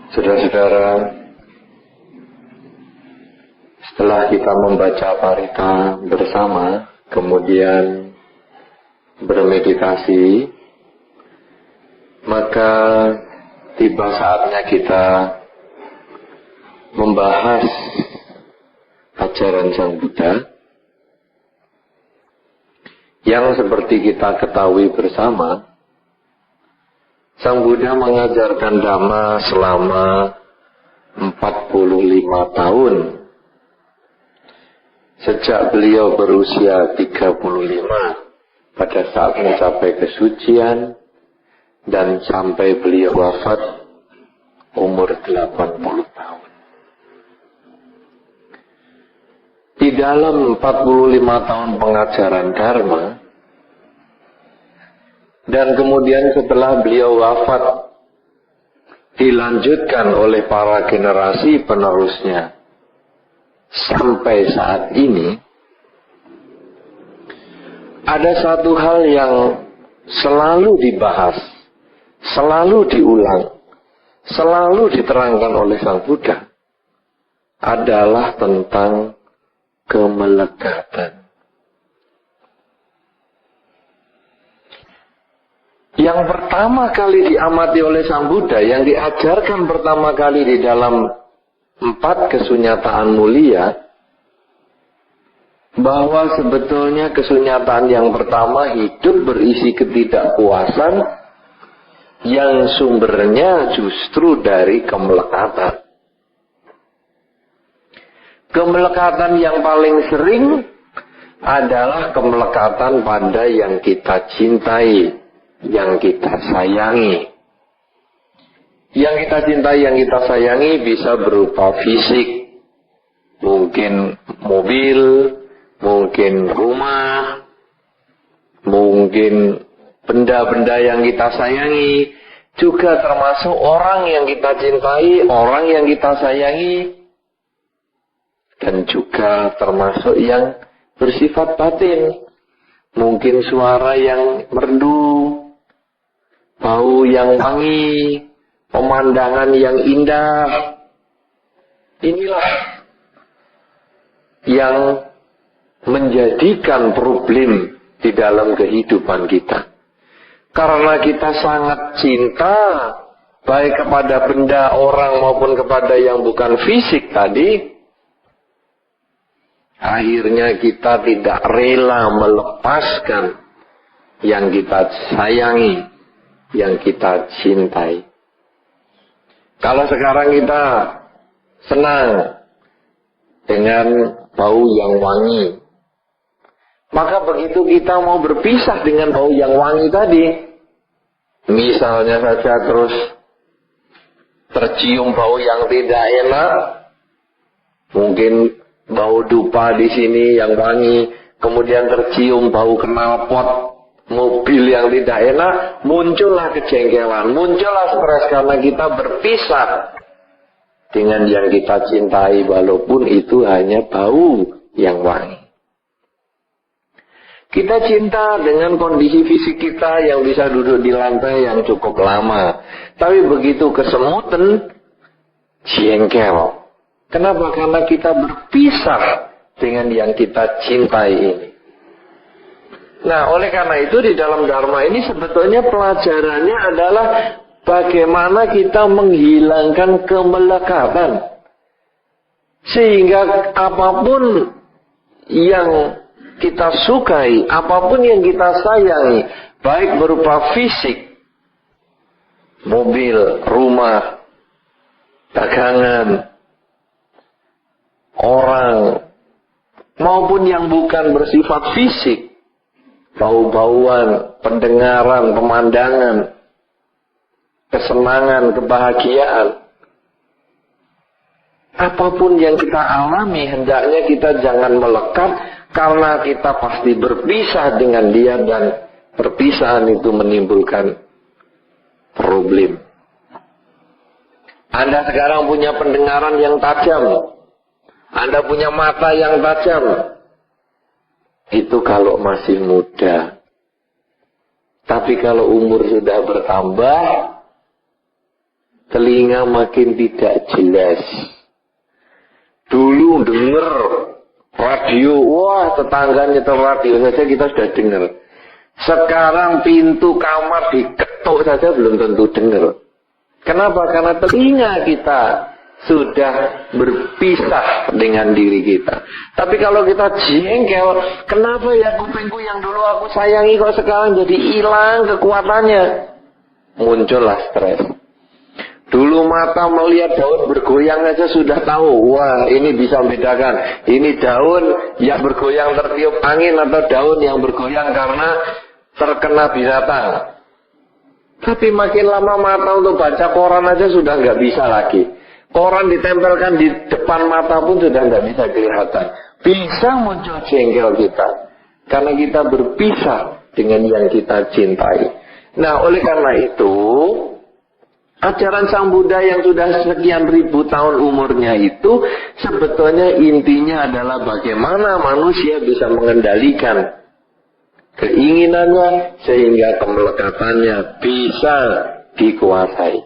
Saudara-saudara, setelah kita membaca parita bersama, kemudian bermeditasi, maka tiba saatnya kita membahas ajaran Sang Buddha yang seperti kita ketahui bersama, Sang Buddha mengajarkan Dhamma selama 45 tahun. Sejak beliau berusia 35 pada saat mencapai kesucian dan sampai beliau wafat umur 80 tahun. Di dalam 45 tahun pengajaran Dharma, dan kemudian setelah beliau wafat, dilanjutkan oleh para generasi penerusnya sampai saat ini, ada satu hal yang selalu dibahas, selalu diulang, selalu diterangkan oleh Sang Buddha, adalah tentang kemelekatan. Yang pertama kali diamati oleh Sang Buddha, yang diajarkan pertama kali di dalam 4 kesunyataan mulia, bahwa sebetulnya kesunyataan yang pertama hidup berisi ketidakpuasan yang sumbernya justru dari kemelekatan. Kemelekatan yang paling sering adalah kemelekatan pada yang kita cintai, yang kita sayangi. Yang kita cintai, yang kita sayangi bisa berupa fisik, mungkin mobil, mungkin rumah, mungkin benda-benda yang kita sayangi, juga termasuk orang yang kita cintai, orang yang kita sayangi, dan juga termasuk yang bersifat batin. Mungkin suara yang merdu, bau yang wangi, pemandangan yang indah. Inilah yang menjadikan problem di dalam kehidupan kita. Karena kita sangat cinta, baik kepada benda, orang maupun kepada yang bukan fisik tadi, akhirnya kita tidak rela melepaskan yang kita sayangi, yang kita cintai. Kalau sekarang kita senang dengan bau yang wangi, maka begitu kita mau berpisah dengan bau yang wangi tadi, misalnya saja terus tercium bau yang tidak enak, mungkin bau dupa di sini yang wangi, kemudian tercium bau knalpot mobil yang tidak enak, muncullah kejengkelan, muncullah stres karena kita berpisah dengan yang kita cintai walaupun itu hanya bau yang wangi. Kita cinta dengan kondisi fisik kita yang bisa duduk di lantai yang cukup lama, tapi begitu kesemutan, jengkel. Kenapa? Karena kita berpisah dengan yang kita cintai ini. Nah, oleh karena itu di dalam Dharma ini sebetulnya pelajarannya adalah bagaimana kita menghilangkan kemelekatan. Sehingga apapun yang kita sukai, apapun yang kita sayangi, baik berupa fisik, mobil, rumah, dagangan, orang, maupun yang bukan bersifat fisik, bau-bauan, pendengaran, pemandangan, kesenangan, kebahagiaan, apapun yang kita alami, hendaknya kita jangan melekat, karena kita pasti berpisah dengan dia, dan perpisahan itu menimbulkan problem. Anda sekarang punya pendengaran yang tajam, Anda punya mata yang tajam, itu kalau masih muda. Tapi kalau umur sudah bertambah, telinga makin tidak jelas. Dulu denger radio, wah tetangga nyetel radio saja kita sudah dengar. Sekarang pintu kamar diketuk saja belum tentu dengar. Kenapa? Karena telinga kita sudah berpisah dengan diri kita. Tapi kalau kita jengkel, kenapa ya kupingku yang dulu aku sayangi kok sekarang jadi hilang kekuatannya? Muncullah stres. Dulu mata melihat daun bergoyang saja sudah tahu. Wah, ini bisa membedakan. Ini daun yang bergoyang tertiup angin atau daun yang bergoyang karena terkena binatang. Tapi makin lama mata untuk baca koran aja sudah nggak bisa lagi. Koran ditempelkan di depan mata pun sudah nggak bisa kelihatan. Bisa muncul jengkel kita. Karena kita berpisah dengan yang kita cintai. Nah, oleh karena itu, ajaran Sang Buddha yang sudah sekian ribu tahun umurnya itu sebetulnya intinya adalah bagaimana manusia bisa mengendalikan keinginannya sehingga kemelekatannya bisa dikuasai.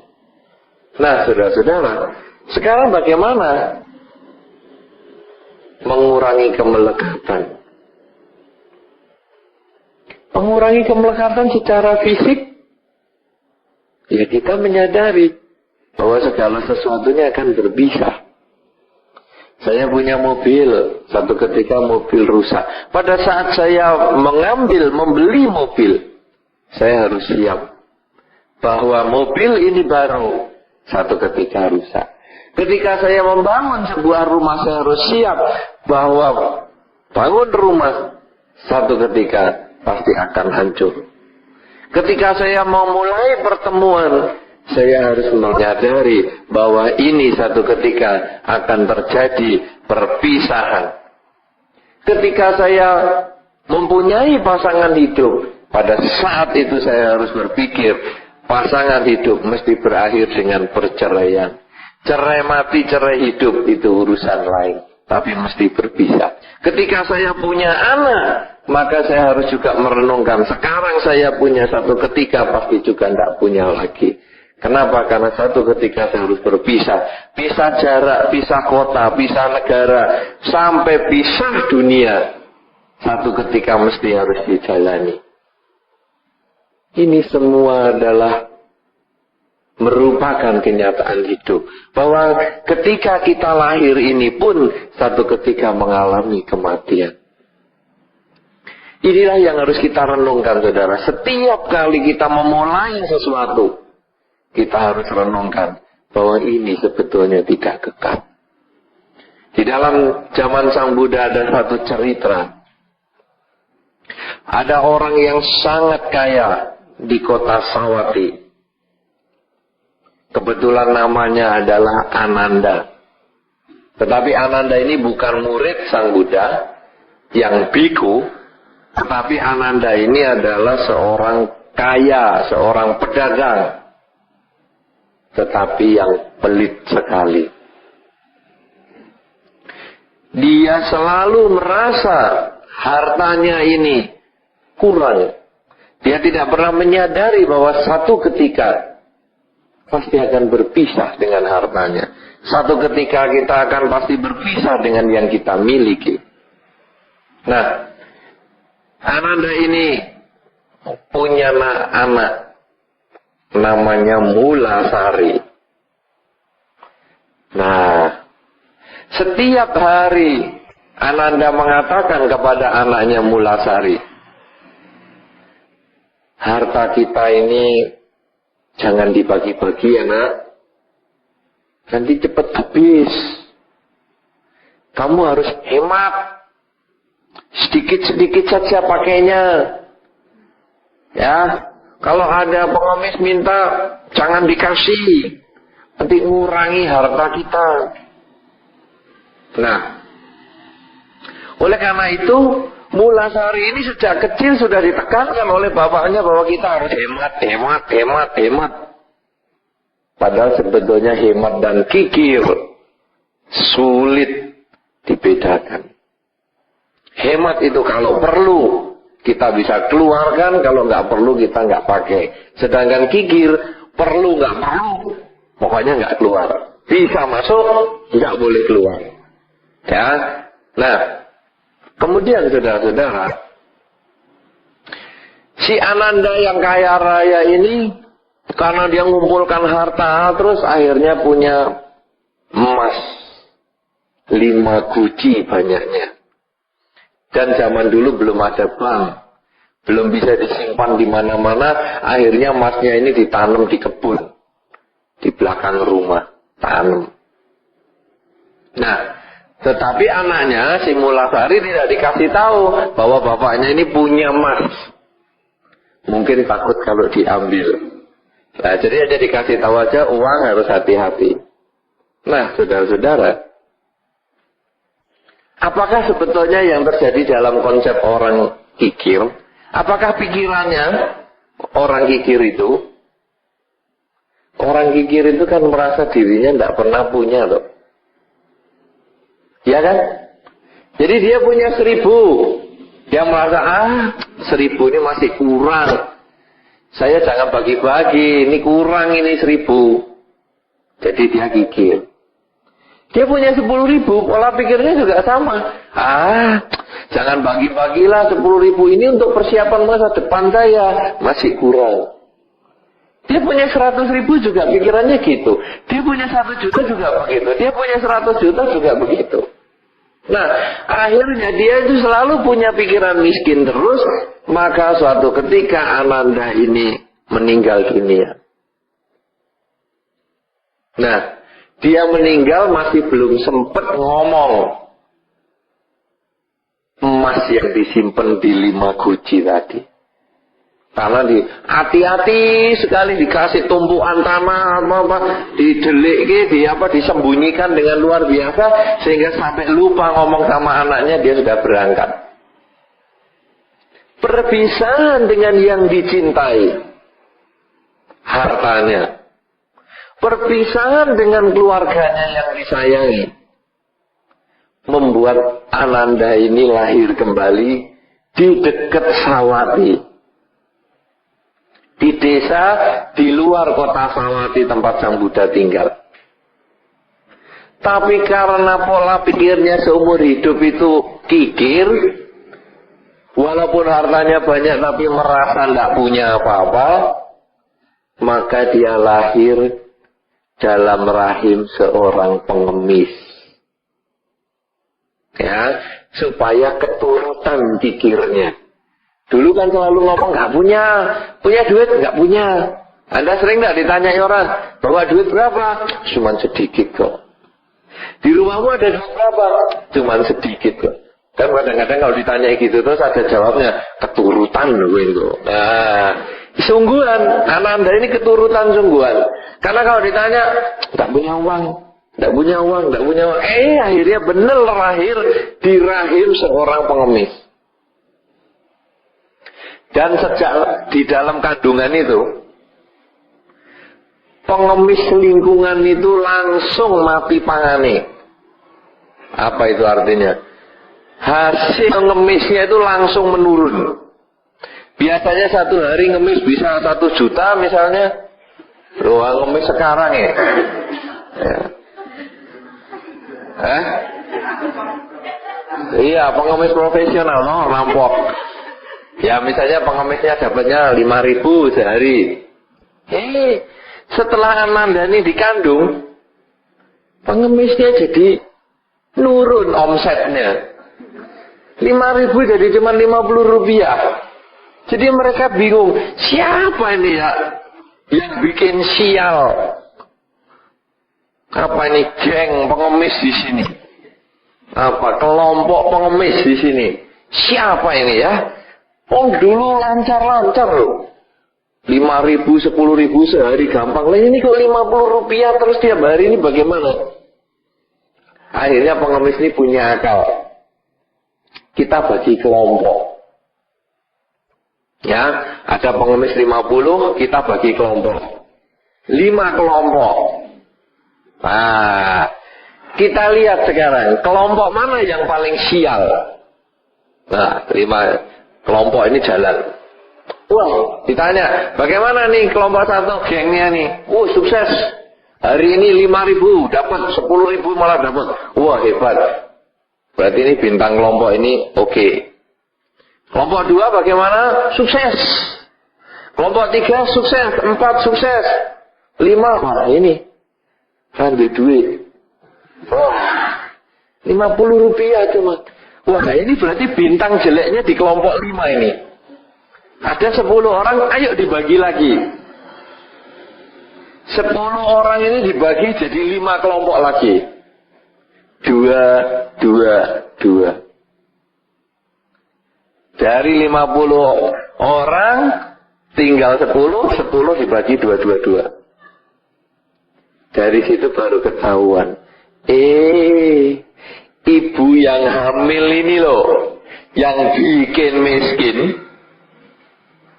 Nah, saudara-saudara, sekarang bagaimana mengurangi kemelekatan? Mengurangi kemelekatan secara fisik, ya kita menyadari bahwa segala sesuatunya akan berpisah. Saya punya mobil, satu ketika mobil rusak. Pada saat saya membeli mobil, saya harus siap bahwa mobil ini baru, satu ketika rusak. Ketika saya membangun sebuah rumah, saya harus siap bahwa bangun rumah, satu ketika pasti akan hancur. Ketika saya mau mulai pertemuan, saya harus menyadari bahwa ini satu ketika akan terjadi perpisahan. Ketika saya mempunyai pasangan hidup, pada saat itu saya harus berpikir, pasangan hidup mesti berakhir dengan perceraian. Cerai mati, cerai hidup itu urusan lain, tapi mesti berpisah. Ketika saya punya anak, maka saya harus juga merenungkan, sekarang saya punya, satu ketika pasti juga tidak punya lagi. Kenapa? Karena satu ketika saya harus berpisah. Pisah jarak, pisah kota, pisah negara, sampai pisah dunia. Satu ketika mesti harus dijalani. Ini semua adalah merupakan kenyataan hidup. Bahwa ketika kita lahir ini pun satu ketika mengalami kematian. Inilah yang harus kita renungkan, saudara. Setiap kali kita memulai sesuatu, kita harus renungkan bahwa ini sebetulnya tidak kekal. Di dalam zaman Sang Buddha ada satu cerita. Ada orang yang sangat kaya di kota Sawati. Kebetulan namanya adalah Ananda. Tetapi Ananda ini bukan murid Sang Buddha yang biku, tetapi Ananda ini adalah seorang kaya, seorang pedagang. Tetapi yang pelit sekali. Dia selalu merasa hartanya ini kurang. Dia tidak pernah menyadari bahwa satu ketika pasti akan berpisah dengan hartanya. Satu ketika kita akan pasti berpisah dengan yang kita miliki. Nah, Ananda ini punya anak. Namanya Mulasari. Nah, setiap hari Ananda mengatakan kepada anaknya Mulasari, harta kita ini jangan dibagi-bagi ya nak, nanti cepat habis. Kamu harus hemat, sedikit-sedikit saja pakainya. Ya. Kalau ada pengemis minta, jangan dikasih. Nanti ngurangi harta kita. Nah, oleh karena itu, Mulasari ini sejak kecil sudah ditekankan oleh bapaknya bahwa kita harus hemat. Padahal sebetulnya hemat dan kikir sulit dibedakan. Hemat itu kalau perlu kita bisa keluarkan, kalau nggak perlu kita nggak pakai. Sedangkan kikir, perlu nggak perlu, Pokoknya nggak keluar. Bisa masuk, nggak boleh keluar. Ya. Nah, kemudian saudara-saudara, si Ananda yang kaya raya ini, karena dia mengumpulkan harta, terus akhirnya punya emas 5 guci banyaknya. Dan zaman dulu belum ada bank, belum bisa disimpan di mana-mana. Akhirnya emasnya ini ditanam di kebun, di belakang rumah, tanam. Nah, tetapi anaknya si Mulasari tidak dikasih tahu bahwa bapaknya ini punya emas. Mungkin takut kalau diambil. Nah, jadi aja dikasih tahu aja, uang harus hati-hati. Nah, saudara-saudara, apakah sebetulnya yang terjadi dalam konsep orang kikir? Apakah pikirannya orang kikir itu? Orang kikir itu kan merasa dirinya tidak pernah punya loh. Ya kan? Jadi dia punya 1000. Dia merasa, 1000 ini masih kurang. Saya jangan bagi-bagi, ini kurang ini 1000. Jadi dia kikir. Dia punya 10.000, pola pikirnya juga sama. Jangan bagi-bagilah 10.000 ini untuk persiapan masa depan saya. Masih kurang. Dia punya 100.000 juga pikirannya gitu. Dia punya 1 juta juga begitu. Dia punya 100 juta juga begitu. Nah, akhirnya dia itu selalu punya pikiran miskin terus. Maka suatu ketika Ananda ini meninggal dunia. Nah, dia meninggal masih belum sempat ngomong emas yang disimpan di 5 guci tadi. Karena hati-hati sekali dikasih tumpuan tanah didelik, disembunyikan dengan luar biasa sehingga sampai lupa ngomong sama anaknya, dia sudah berangkat. Perpisahan dengan yang dicintai, hartanya. Perpisahan dengan keluarganya yang disayangi membuat Ananda ini lahir kembali di dekat Sawati. Di desa di luar kota Sawati tempat Sang Buddha tinggal. Tapi karena pola pikirnya seumur hidup itu kikir, walaupun hartanya banyak tapi merasa tidak punya apa-apa, maka dia lahir dalam rahim seorang pengemis. Ya, supaya keturutan pikirnya. Dulu kan selalu ngomong nggak punya duit nggak punya. Anda sering nggak ditanyai orang bawa duit berapa? Cuman sedikit kok. Di rumahmu ada duit berapa? Cuman sedikit kok. Kan kadang-kadang kalau ditanyai gitu terus ada jawabnya keturutan loh itu. Nah, sungguhan Ananda ini keturutan sungguhan. Karena kalau ditanya nggak punya uang. Akhirnya benar lahir di rahim seorang pengemis. Dan sejak di dalam kandungan itu, pengemis lingkungan itu langsung mati pangane. Apa itu artinya? Hasil pengemisnya itu langsung menurun. Biasanya satu hari ngemis bisa 1 juta misalnya. Loh, ngemis sekarang ya. Iya, pengemis profesional, rampok. Ya misalnya pengemisnya dapatnya 5.000 sehari. Setelah Ananda ini dikandung, pengemisnya jadi nurun omsetnya. 5.000 jadi cuma 50 rupiah. Jadi mereka bingung, siapa ini ya yang bikin sial? Apa ini geng pengemis di sini? Apa kelompok pengemis di sini? Siapa ini ya? Oh dulu lancar-lancar loh. 5.000, 10.000 sehari gampang. Lah ini kok 50 rupiah terus tiap hari ini bagaimana? Akhirnya pengemis ini punya akal. Kita bagi kelompok. Ya, ada pengemis 50, kita bagi kelompok. 5 kelompok. Nah, kita lihat sekarang kelompok mana yang paling sial. Nah, 5 kelompok ini jalan. Wah, ditanya, bagaimana nih kelompok 1 gengnya nih? Sukses. Hari ini 5.000, dapat 10.000 malah dapat. Wah, hebat. Berarti ini bintang kelompok ini oke. Kelompok 2 bagaimana? Sukses. Kelompok 3 sukses, 4 sukses, 5 malah ini ambil duit. Wah, 50 rupiah cuma. Wah, ini berarti bintang jeleknya di kelompok 5 ini. Ada 10 orang, ayo dibagi lagi. 10 orang ini dibagi jadi 5 kelompok lagi. 2, 2, 2. Dari 50 orang tinggal 10, 10 dibagi 2, 2, 2. Dari situ baru ketahuan. Ibu yang hamil ini loh, yang bikin miskin.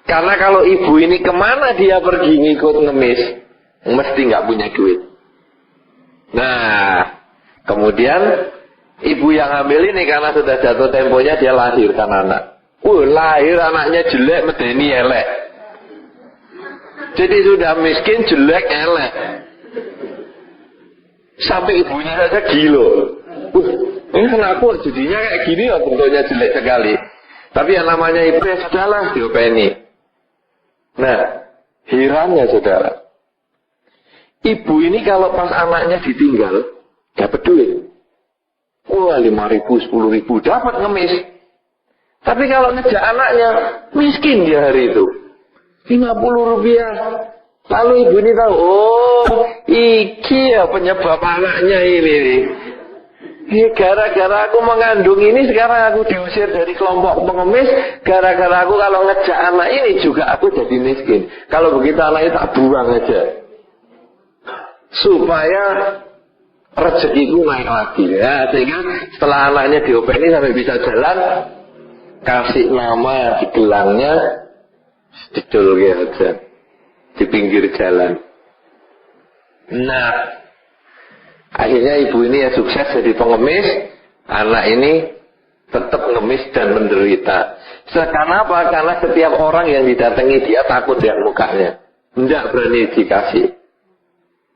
Karena kalau ibu ini kemana dia pergi ngikut ngemis, mesti nggak punya duit. Nah, kemudian ibu yang hamil ini karena sudah jatuh temponya dia lahirkan anak. Lahir anaknya jelek, medeni elek. Jadi sudah miskin, jelek, elek. Sampai ibunya saja gila. Ini kenapa jadinya kayak gini ya, bentuknya jelek sekali. Tapi yang namanya ibu ya sudahlah, diopeni. Nah, herannya saudara. Ibu ini kalau pas anaknya ditinggal, dapat duit. Wah, 5.000, 10.000, dapat ngemis. Tapi kalau ngejak anaknya, miskin dia hari itu. 50 rupiah. Lalu ibu ini tahu, iki ya penyebab anaknya ini. Gara-gara aku mengandung ini, sekarang aku diusir dari kelompok pengemis. Gara-gara aku kalau ngejak anak ini juga aku jadi miskin. Kalau begitu anaknya tak buang aja. Supaya rezekiku naik lagi. Ya, sehingga setelah anaknya diopeni sampai bisa jalan, kasih nama di gelangnya, didol aja di pinggir jalan. Nah, akhirnya ibu ini ya sukses jadi pengemis, anak ini tetap ngemis dan menderita. Karena apa? Karena setiap orang yang didatangi dia takut lihat mukanya, tidak berani dikasih.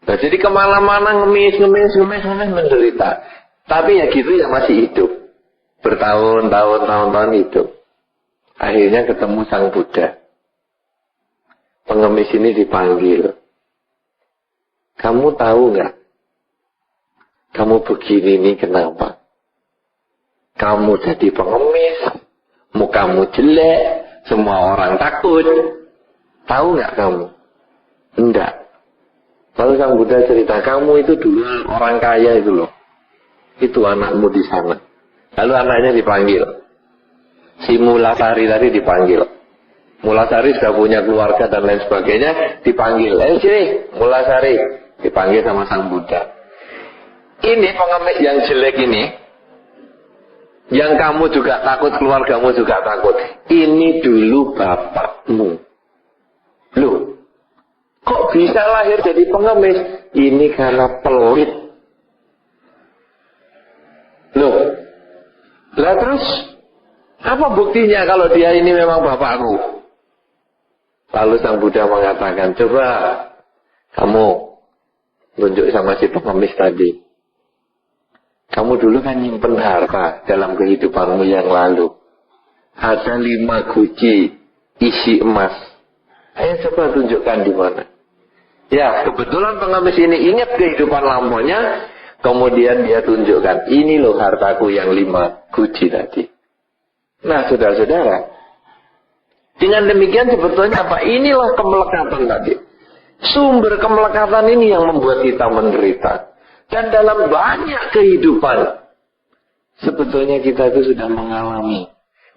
Nah, jadi kemana-mana ngemis menderita. Tapi ya gitu ya masih hidup. Bertahun-tahun hidup. Akhirnya ketemu Sang Buddha. Pengemis ini dipanggil. Kamu tahu nggak? Kamu begini ini kenapa? Kamu jadi pengemis, mukamu jelek, semua orang takut. Tahu nggak kamu? Enggak. Lalu Sang Buddha cerita, kamu itu dulu orang kaya itu loh. Itu anakmu di sana. Lalu anaknya dipanggil. Si Mulasari tadi dipanggil. Mulasari sudah punya keluarga dan lain sebagainya, dipanggil. Sini, Mulasari. Dipanggil sama Sang Buddha. Ini pengemis yang jelek ini, yang kamu juga takut, keluargamu juga takut. Ini dulu bapakmu. Loh, kok bisa lahir jadi pengemis? Ini karena pelit. Loh, lah terus apa buktinya kalau dia ini memang bapakku? Lalu Sang Buddha mengatakan, coba kamu tunjuk sama si pengemis tadi. Kamu dulu kan nyimpen harta dalam kehidupanmu yang lalu. Ada 5 guci isi emas. Ayo coba tunjukkan di mana. Ya, kebetulan pengemis ini ingat kehidupan lampaunya. Kemudian dia tunjukkan, ini loh hartaku yang 5 guci tadi. Nah, saudara-saudara, dengan demikian sebetulnya apa? Inilah kemelekatan tadi. Sumber kemelekatan ini yang membuat kita menderita. Dan dalam banyak kehidupan, sebetulnya kita itu sudah mengalami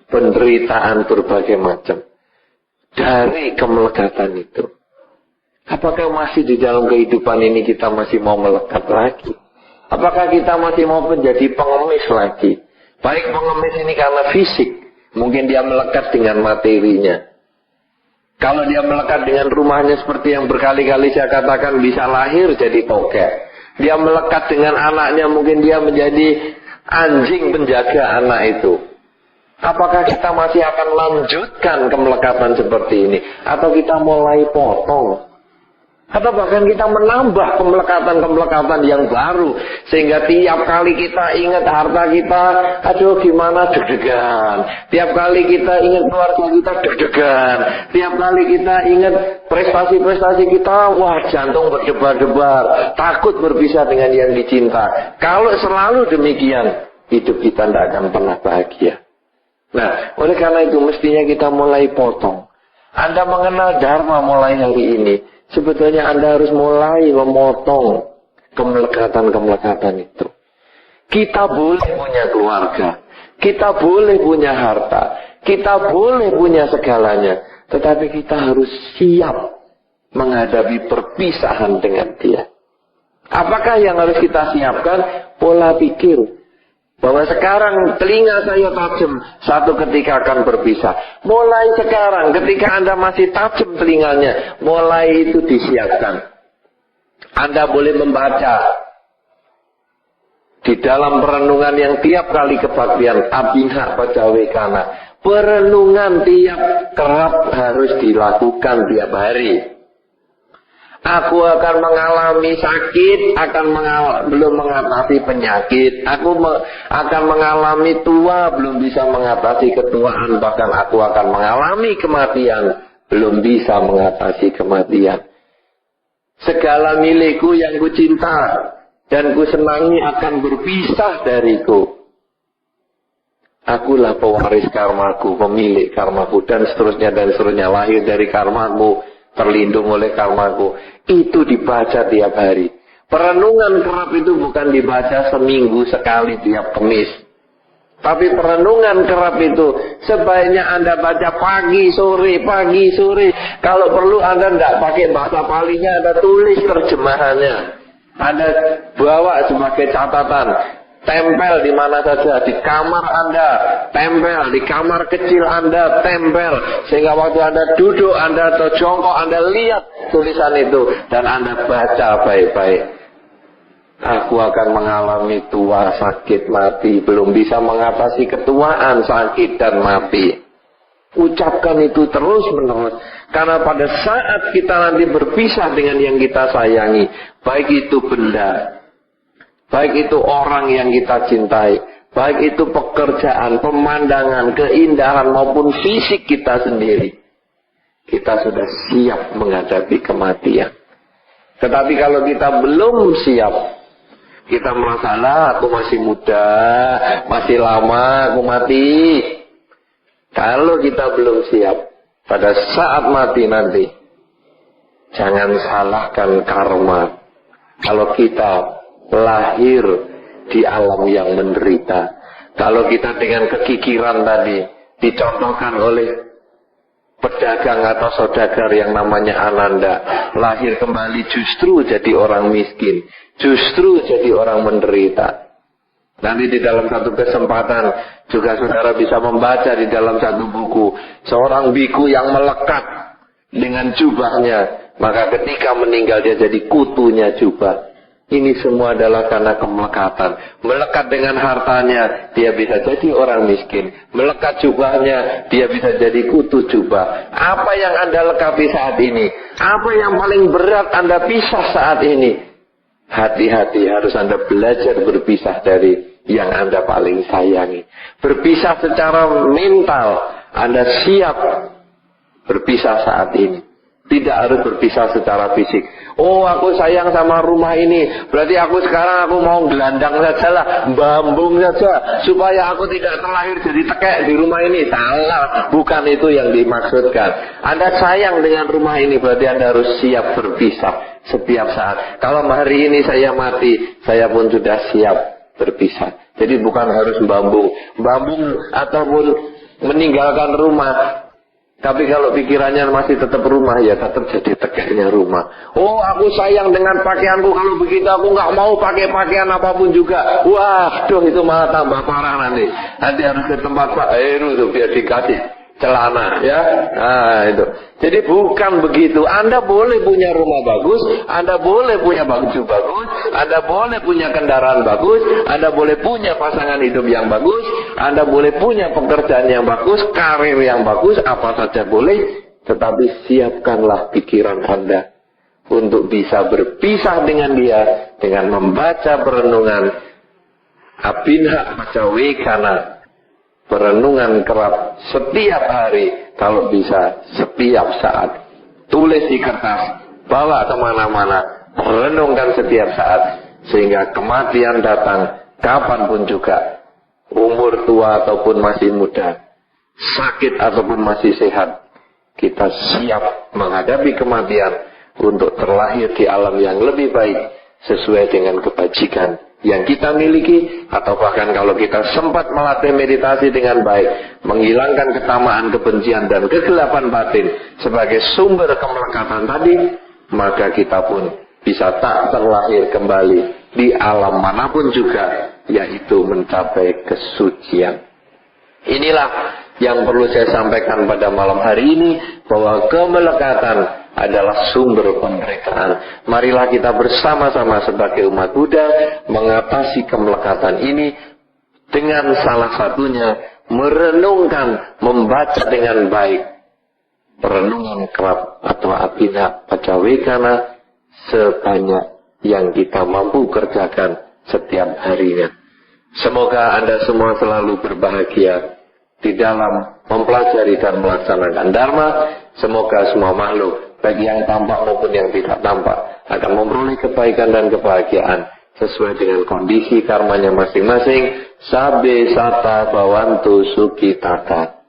penderitaan berbagai macam. Dari kemelekatan itu. Apakah masih di dalam kehidupan ini kita masih mau melekat lagi? Apakah kita masih mau menjadi pengemis lagi? Baik pengemis ini karena fisik. Mungkin dia melekat dengan materinya. Kalau dia melekat dengan rumahnya seperti yang berkali-kali saya katakan, bisa lahir jadi tokek. Dia melekat dengan anaknya, mungkin dia menjadi anjing penjaga anak itu. Apakah kita masih akan lanjutkan kemelekatan seperti ini? Atau kita mulai potong? Atau bahkan kita menambah kemelekatan-kemelekatan yang baru. Sehingga tiap kali kita ingat harta kita, aduh gimana deg-degan. Tiap kali kita ingat keluarga kita deg-degan. Tiap kali kita ingat prestasi-prestasi kita, wah jantung berdebar-debar. Takut berpisah dengan yang dicinta. Kalau selalu demikian, hidup kita tidak akan pernah bahagia. Nah, oleh karena itu mestinya kita mulai potong. Anda mengenal Dharma mulai hari ini. Sebetulnya Anda harus mulai memotong kemelekatan-kemelekatan itu. Kita boleh punya keluarga. Kita boleh punya harta. Kita boleh punya segalanya. Tetapi kita harus siap menghadapi perpisahan dengan dia. Apakah yang harus kita siapkan? Pola pikir. Bahwa sekarang telinga saya tajam, satu ketika akan berpisah. Mulai sekarang, ketika Anda masih tajam telinganya, mulai itu disiapkan. Anda boleh membaca di dalam perenungan yang tiap kali kebaktian, abinha pacawekana. Perenungan tiap kerap harus dilakukan tiap hari. Aku akan mengalami sakit, belum mengatasi penyakit. Aku akan mengalami tua, belum bisa mengatasi ketuaan. Bahkan aku akan mengalami kematian, belum bisa mengatasi kematian. Segala milikku yang kucinta dan kusenangi akan berpisah dariku. Akulah pewaris karmaku, pemilik karmaku, dan seterusnya, lahir dari karmaku, terlindung oleh karmaku. Itu dibaca tiap hari. Perenungan kerap itu bukan dibaca seminggu sekali tiap Kamis. Tapi perenungan kerap itu sebaiknya Anda baca pagi, sore. Kalau perlu Anda tidak pakai bahasa Palinya, Anda tulis terjemahannya. Anda bawa sebagai catatan. Tempel di mana saja, di kamar Anda, tempel di kamar kecil Anda, tempel sehingga waktu Anda duduk, Anda atau jongkok, Anda lihat tulisan itu dan Anda baca baik-baik. Aku akan mengalami tua, sakit, mati, belum bisa mengatasi ketuaan, sakit dan mati. Ucapkan itu terus-menerus, karena pada saat kita nanti berpisah dengan yang kita sayangi, baik itu benda, baik itu orang yang kita cintai, baik itu pekerjaan, pemandangan, keindahan maupun fisik kita sendiri, kita sudah siap menghadapi kematian. Tetapi kalau kita belum siap, kita merasa, aku masih muda, masih lama aku mati. Kalau kita belum siap, pada saat mati nanti, jangan salahkan karma. Kalau kita lahir di alam yang menderita. Kalau kita dengan kekikiran tadi dicontohkan oleh pedagang atau saudagar yang namanya Ananda, lahir kembali justru jadi orang miskin, justru jadi orang menderita. Nanti di dalam satu kesempatan juga saudara bisa membaca di dalam satu buku seorang biku yang melekat dengan jubahnya, maka ketika meninggal dia jadi kutunya jubah. Ini semua adalah karena kemelekatan. Melekat dengan hartanya, dia bisa jadi orang miskin. Melekat jubahnya, dia bisa jadi kutu jubah. Apa yang Anda lekapi saat ini? Apa yang paling berat Anda pisah saat ini? Hati-hati, harus Anda belajar berpisah dari yang Anda paling sayangi. Berpisah secara mental, Anda siap berpisah saat ini. Tidak harus berpisah secara fisik. Oh, aku sayang sama rumah ini, berarti aku sekarang mau gelandang saja lah, bambung saja, supaya aku tidak terlahir jadi tekek di rumah ini. Salah, bukan itu yang dimaksudkan. Anda sayang dengan rumah ini, berarti Anda harus siap berpisah setiap saat. Kalau hari ini saya mati, saya pun sudah siap berpisah. Jadi bukan harus bambung ataupun meninggalkan rumah. Tapi kalau pikirannya masih tetap rumah, ya tetap jadi tegaknya rumah. Oh, aku sayang dengan pakaianku, kalau begitu aku nggak mau pakai pakaian apapun juga. Waduh, itu malah tambah parah nanti. Nanti harus ke tempat Pak Heru tuh biar dikasih celana, ya. Nah, itu. Jadi bukan begitu. Anda boleh punya rumah bagus, Anda boleh punya baju bagus, Anda boleh punya kendaraan bagus, Anda boleh punya pasangan hidup yang bagus, Anda boleh punya pekerjaan yang bagus, karir yang bagus, apa saja boleh. Tetapi siapkanlah pikiran Anda. untuk bisa berpisah dengan dia dengan membaca perenungan Abinha Pacawekana, perenungan kerap setiap hari, kalau bisa setiap saat. Tulis di kertas, bawa kemana-mana, renungkan setiap saat, sehingga kematian datang kapanpun juga, umur tua ataupun masih muda, sakit ataupun masih sehat, kita siap menghadapi kematian untuk terlahir di alam yang lebih baik sesuai dengan kebajikan yang kita miliki, atau bahkan kalau kita sempat melatih meditasi dengan baik, menghilangkan ketamaan, kebencian, dan kegelapan batin sebagai sumber kemelekatan tadi, maka kita pun bisa tak terlahir kembali di alam manapun juga, yaitu mencapai kesucian. Inilah yang perlu saya sampaikan pada malam hari ini, bahwa kemelekatan adalah sumber penderitaan. Marilah kita bersama-sama sebagai umat Buddha mengatasi kemelekatan ini dengan salah satunya merenungkan, membaca dengan baik perenungan kerap atau Abinha Pacawekana sebanyak yang kita mampu kerjakan setiap harinya. Semoga Anda semua selalu berbahagia di dalam mempelajari dan melaksanakan Dharma. Semoga semua makhluk, baik yang tampak maupun yang tidak tampak, akan memperoleh kebaikan dan kebahagiaan sesuai dengan kondisi karmanya masing-masing. Sabbe sata bhavantu sukhitata.